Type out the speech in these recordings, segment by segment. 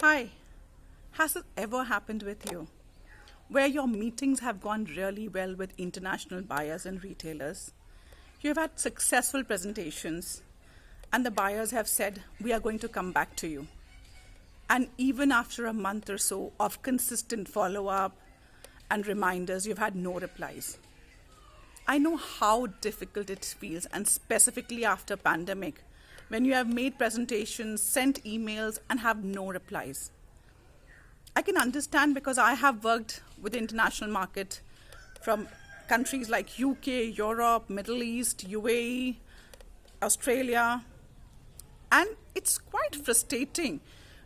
Hi, has it ever happened with you where your meetings have gone really well with international buyers and retailers? You have had successful presentations, and the buyers have said, "We are going to come back to you." And even after a month or so of consistent follow up and reminders, you've had no replies. I know how difficult it feels, and specifically after pandemic, when you have made presentations, sent emails, and have no replies. I can understand because I have worked with the international market from countries like UK, Europe, Middle East, UAE, Australia, and it's quite frustrating.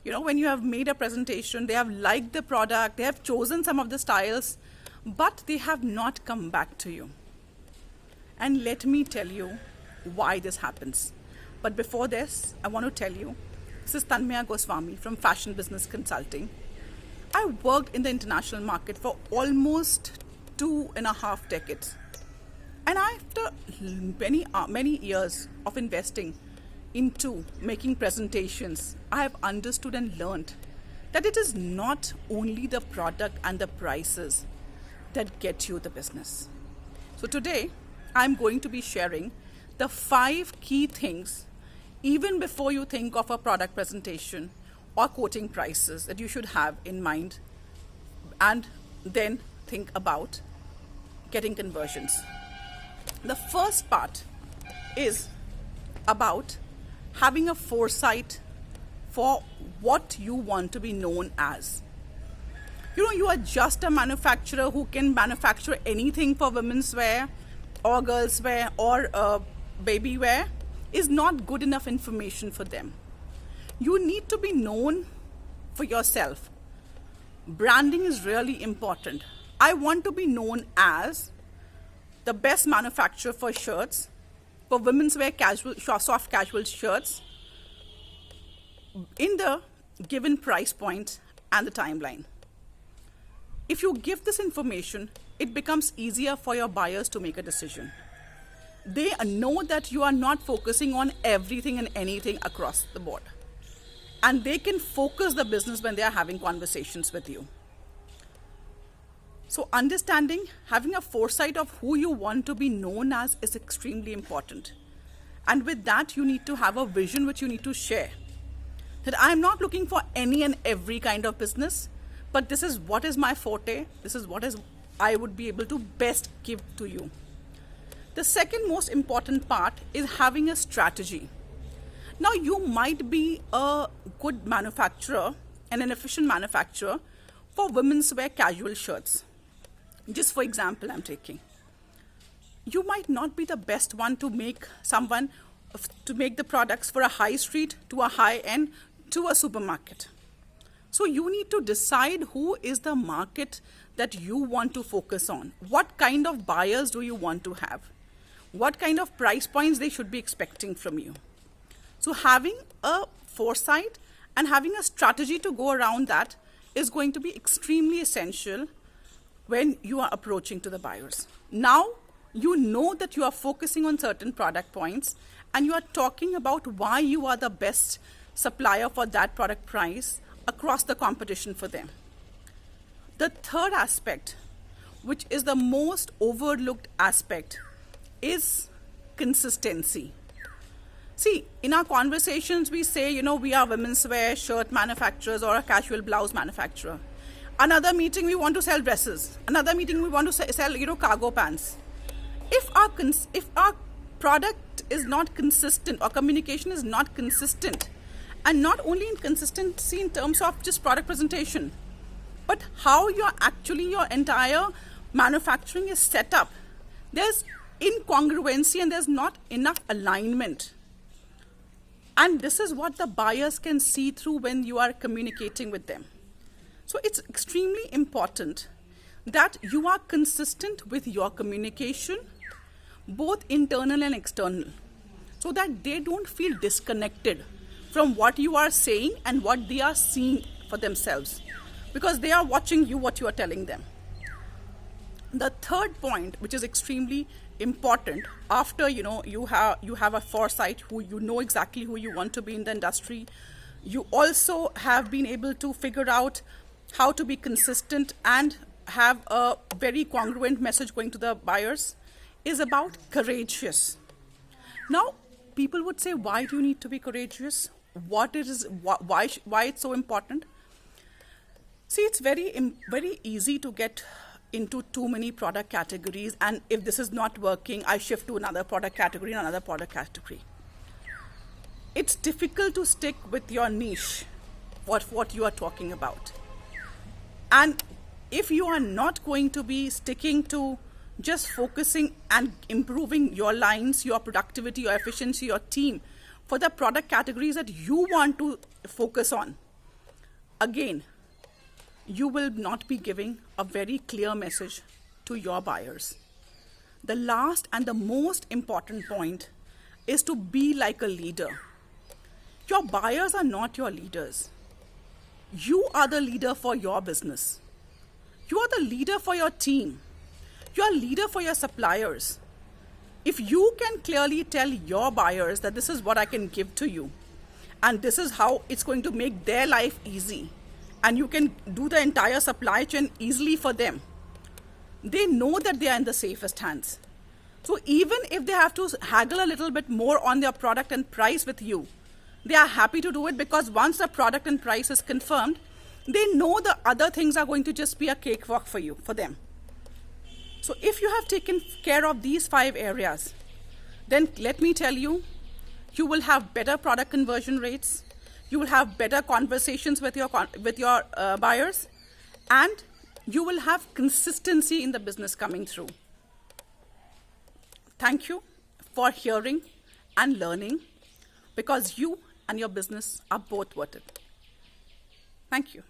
When you have made a presentation, they have liked the product, they have chosen some of the styles, but they have not come back to you. And let me tell you why this happens. But before this, I want to tell you, this is Tanmaya Goswami from Fashion Business Consulting. I worked in the international market for almost 2.5 decades. And after many years of investing into making presentations, I have understood and learned that it is not only the product and the prices that get you the business. So today, I'm going to be sharing the 5 key things even before you think of a product presentation or quoting prices that you should have in mind, and then think about getting conversions. The first part is about having a foresight for what you want to be known as. You are just a manufacturer who can manufacture anything for women's wear or girls wear or baby wear is not good enough information for them. You need to be known for yourself. Branding is really important. I want to be known as the best manufacturer for shirts, for women's wear soft casual shirts, in the given price point and the timeline. If you give this information, it becomes easier for your buyers to make a decision. They know that you are not focusing on everything and anything across the board. And they can focus the business when they are having conversations with you. So understanding, having a foresight of who you want to be known as is extremely important. And with that, you need to have a vision which you need to share. That I am not looking for any and every kind of business, but this is what is my forte. This is what I would be able to best give to you. The second most important part is having a strategy. Now, you might be a good manufacturer and an efficient manufacturer for women's wear casual shirts. Just for example, I'm taking. You might not be the best one to make the products for a high street, to a high end, to a supermarket. So you need to decide who is the market that you want to focus on. What kind of buyers do you want to have? What kind of price points they should be expecting from you? So having a foresight and having a strategy to go around that is going to be extremely essential when you are approaching to the buyers. Now, you know that you are focusing on certain product points and you are talking about why you are the best supplier for that product price across the competition for them. The third aspect, which is the most overlooked aspect, is consistency. See, in our conversations, we say, we are women's wear shirt manufacturers or a casual blouse manufacturer. Another meeting, we want to sell dresses. Another meeting, we want to sell, cargo pants. If our product is not consistent or communication is not consistent, and not only inconsistency in terms of just product presentation, but how your entire manufacturing is set up, there's incongruency and there's not enough alignment. And this is what the buyers can see through when you are communicating with them. So it's extremely important that you are consistent with your communication, both internal and external, so that they don't feel disconnected from what you are saying and what they are seeing for themselves, because they are watching you, what you are telling them. The third point, which is extremely important, after you have a foresight, who you know exactly who you want to be in the industry, You also have been able to figure out how to be consistent and have a very congruent message going to the buyers, is about courageous. Now, people would say, why do you need to be courageous? What it is, why it's so important? See, it's very easy to get into too many product categories, and if this is not working, I shift to another product category and another product category. It's difficult to stick with your niche, what you are talking about. And if you are not going to be sticking to just focusing and improving your lines, your productivity, your efficiency, your team for the product categories that you want to focus on, again, you will not be giving a very clear message to your buyers. The last and the most important point is to be like a leader. Your buyers are not your leaders. You are the leader for your business. You are the leader for your team. You are a leader for your suppliers. If you can clearly tell your buyers that this is what I can give to you, and this is how it's going to make their life easy, and you can do the entire supply chain easily for them, they know that they are in the safest hands. So even if they have to haggle a little bit more on their product and price with you, they are happy to do it, because once the product and price is confirmed, they know the other things are going to just be a cakewalk for them. So if you have taken care of these 5 areas, then let me tell you, you will have better product conversion rates, you will have better conversations with your buyers, and you will have consistency in the business coming through. Thank you for hearing and learning, because you and your business are both worth it. Thank you.